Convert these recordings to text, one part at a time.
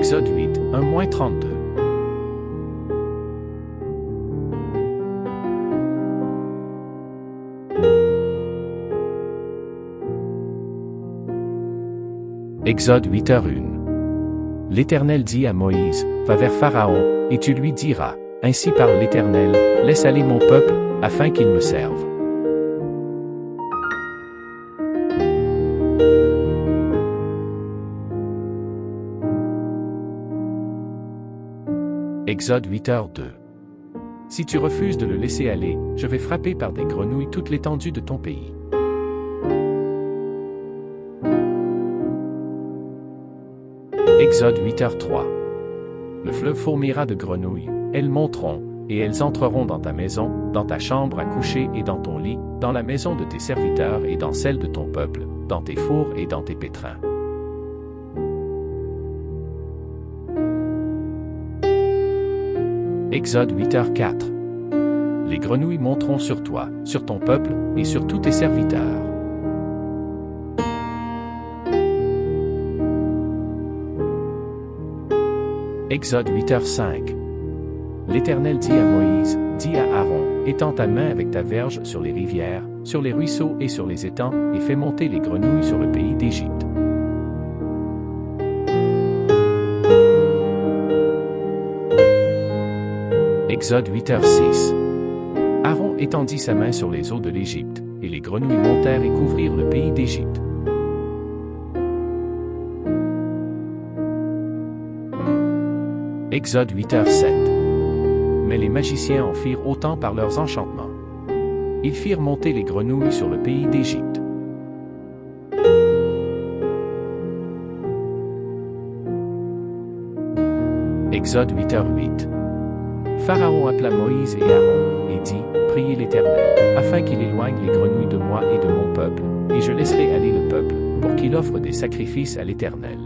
Exode 8, 1-32. Exode 8h1. L'Éternel dit à Moïse, va vers Pharaon, et tu lui diras, ainsi parle l'Éternel, laisse aller mon peuple, afin qu'il me serve. Exode 8h2. Si tu refuses de le laisser aller, je vais frapper par des grenouilles toute l'étendue de ton pays. Exode 8h3. Le fleuve fourmillera de grenouilles, elles monteront, et elles entreront dans ta maison, dans ta chambre à coucher et dans ton lit, dans la maison de tes serviteurs et dans celle de ton peuple, dans tes fours et dans tes pétrins. Exode 8h4. Les grenouilles monteront sur toi, sur ton peuple, et sur tous tes serviteurs. Exode 8h5. L'Éternel dit à Moïse, dis à Aaron, étends ta main avec ta verge sur les rivières, sur les ruisseaux et sur les étangs, et fais monter les grenouilles sur le pays d'Égypte. Exode 8h6. Aaron étendit sa main sur les eaux de l'Égypte, et les grenouilles montèrent et couvrirent le pays d'Égypte. Exode 8h7. Mais les magiciens en firent autant par leurs enchantements. Ils firent monter les grenouilles sur le pays d'Égypte. Exode 8h8. Pharaon appela Moïse et Aaron, et dit, priez l'Éternel, afin qu'il éloigne les grenouilles de moi et de mon peuple, et je laisserai aller le peuple, pour qu'il offre des sacrifices à l'Éternel.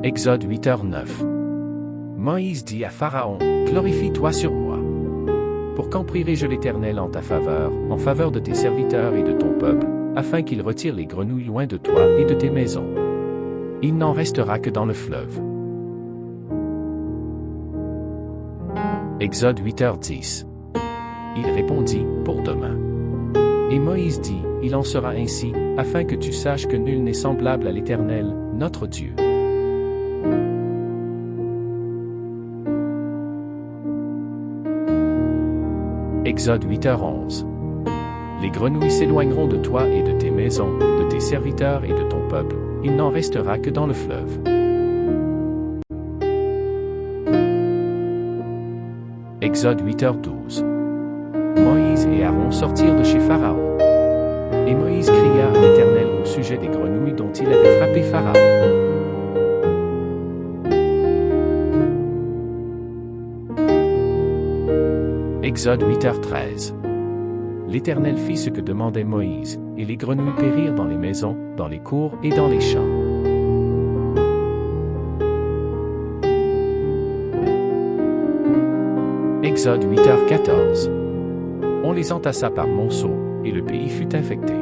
Exode 8h9. Moïse dit à Pharaon, glorifie-toi sur moi. Pour quand prierai-je l'Éternel en ta faveur, en faveur de tes serviteurs et de ton peuple, afin qu'il retire les grenouilles loin de toi et de tes maisons? Il n'en restera que dans le fleuve. Exode 8h10. Il répondit, pour demain. Et Moïse dit, il en sera ainsi, afin que tu saches que nul n'est semblable à l'Éternel, notre Dieu. Exode 8h11. Les grenouilles s'éloigneront de toi et de tes maisons, de tes serviteurs et de ton peuple, il n'en restera que dans le fleuve. Exode 8h12. Moïse et Aaron sortirent de chez Pharaon. Et Moïse cria à l'Éternel au sujet des grenouilles dont il avait frappé Pharaon. Exode 8h13. L'Éternel fit ce que demandait Moïse, et les grenouilles périrent dans les maisons, dans les cours et dans les champs. Exode 8h14. On les entassa par monceaux, et le pays fut infecté.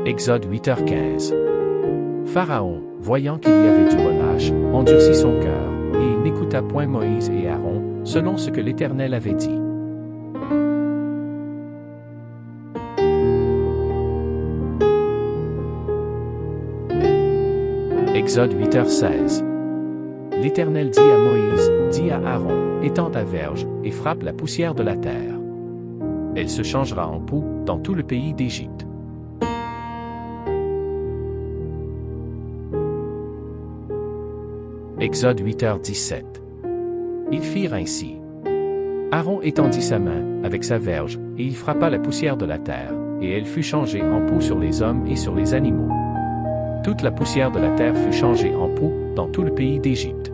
Exode 8h15. Pharaon, voyant qu'il y avait du relâche, endurcit son cœur, et il n'écouta point Moïse et Aaron, selon ce que l'Éternel avait dit. Exode 8h16. L'Éternel dit à Moïse, dis à Aaron, étends ta verge, et frappe la poussière de la terre. Elle se changera en poux dans tout le pays d'Égypte. Exode 8h17. Ils firent ainsi. Aaron étendit sa main, avec sa verge, et il frappa la poussière de la terre, et elle fut changée en poux sur les hommes et sur les animaux. Toute la poussière de la terre fut changée en poux dans tout le pays d'Égypte.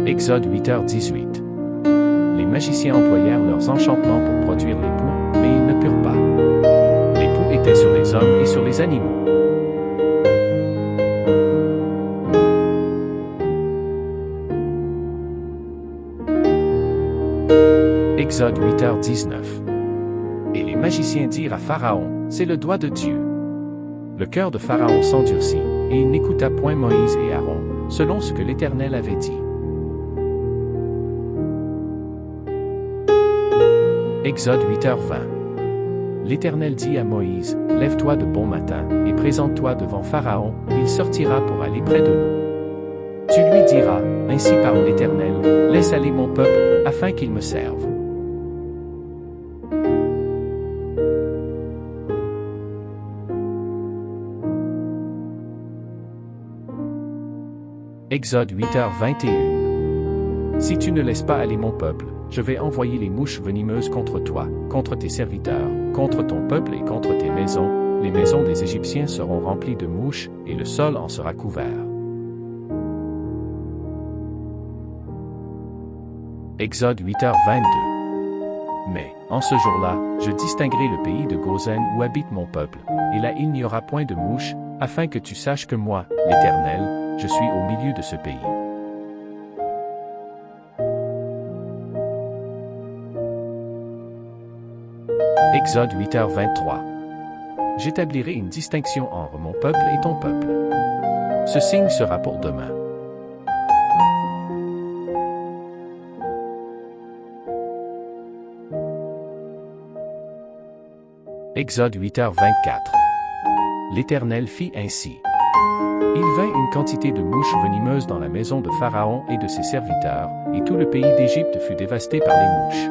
Exode 8h18. Les magiciens employèrent leurs enchantements pour produire les poux, mais ils ne purent pas. Les poux étaient sur les hommes et sur les animaux. Exode 8h19. Et les magiciens dirent à Pharaon, c'est le doigt de Dieu. Le cœur de Pharaon s'endurcit, et il n'écouta point Moïse et Aaron, selon ce que l'Éternel avait dit. Exode 8h20. L'Éternel dit à Moïse, lève-toi de bon matin, et présente-toi devant Pharaon, il sortira pour aller près de nous. Tu lui diras, ainsi parle l'Éternel, laisse aller mon peuple, afin qu'il me serve. Exode 8h21. Si tu ne laisses pas aller mon peuple, je vais envoyer les mouches venimeuses contre toi, contre tes serviteurs, contre ton peuple et contre tes maisons. Les maisons des Égyptiens seront remplies de mouches, et le sol en sera couvert. Exode 8h22. Mais, en ce jour-là, je distinguerai le pays de Goshen où habite mon peuple, et là il n'y aura point de mouches, afin que tu saches que moi, l'Éternel, je suis au milieu de ce pays. Exode 8h23. J'établirai une distinction entre mon peuple et ton peuple. Ce signe sera pour demain. Exode 8h24. L'Éternel fit ainsi. Il vint une quantité de mouches venimeuses dans la maison de Pharaon et de ses serviteurs, et tout le pays d'Égypte fut dévasté par les mouches.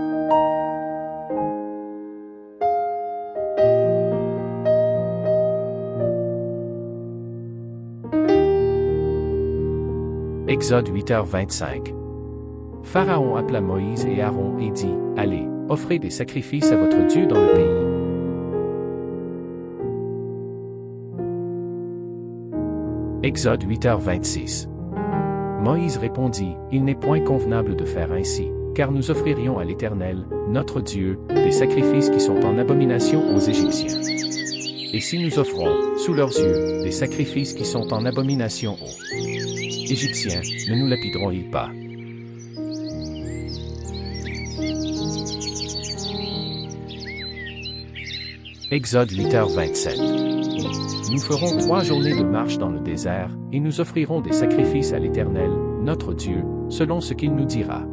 Exode 8h25. Pharaon appela Moïse et Aaron et dit, allez, offrez des sacrifices à votre Dieu dans le pays. Exode 8h26. Moïse répondit, il n'est point convenable de faire ainsi, car nous offririons à l'Éternel, notre Dieu, des sacrifices qui sont en abomination aux Égyptiens. Et si nous offrons, sous leurs yeux, des sacrifices qui sont en abomination aux Égyptiens, ne nous lapideront-ils pas? Exode 8h27. Nous ferons 3 journées de marche dans le désert, et nous offrirons des sacrifices à l'Éternel, notre Dieu, selon ce qu'il nous dira.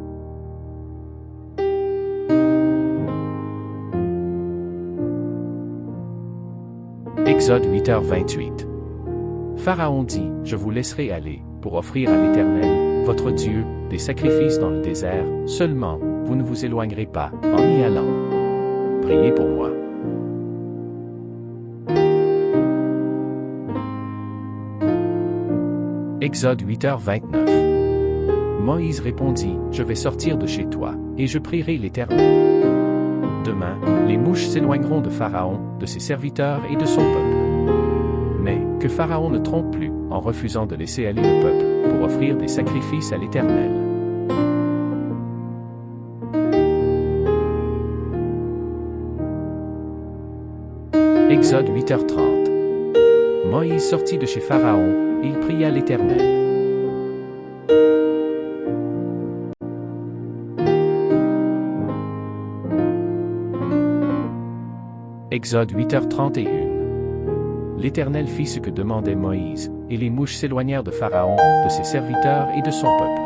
Exode 8h28. Pharaon dit, je vous laisserai aller, pour offrir à l'Éternel, votre Dieu, des sacrifices dans le désert, seulement, vous ne vous éloignerez pas, en y allant. Priez pour moi. Exode 8h29. Moïse répondit, je vais sortir de chez toi, et je prierai l'Éternel. Demain, les mouches s'éloigneront de Pharaon, de ses serviteurs et de son peuple. Mais, que Pharaon ne trompe plus, en refusant de laisser aller le peuple, pour offrir des sacrifices à l'Éternel. Exode 8h30. Moïse sortit de chez Pharaon, et il pria l'Éternel. Exode 8h31. L'Éternel fit ce que demandait Moïse, et les mouches s'éloignèrent de Pharaon, de ses serviteurs et de son peuple.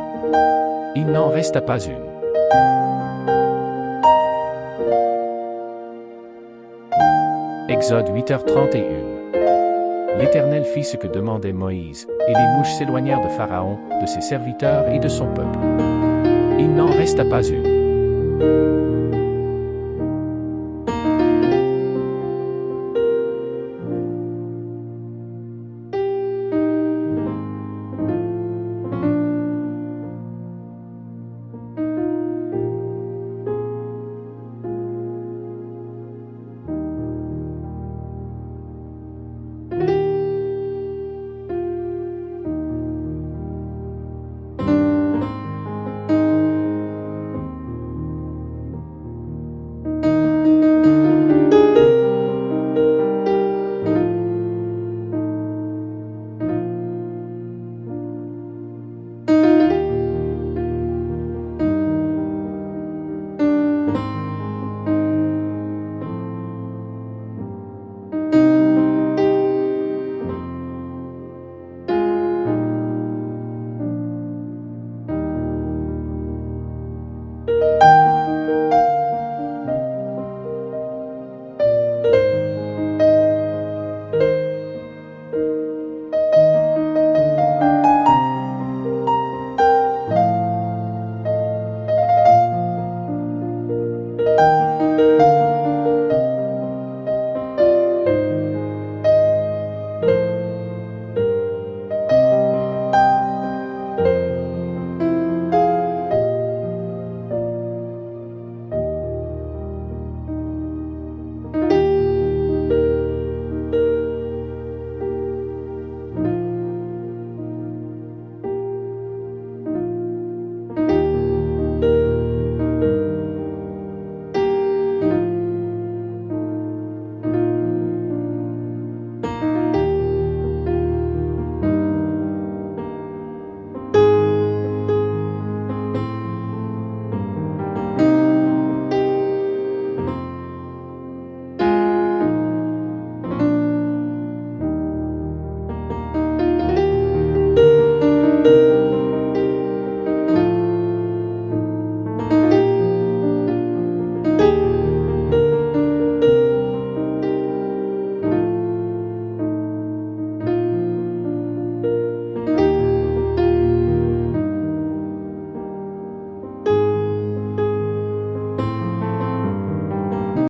Il n'en resta pas une. Exode 8h31. L'Éternel fit ce que demandait Moïse, et les mouches s'éloignèrent de Pharaon, de ses serviteurs et de son peuple. Il n'en resta pas une.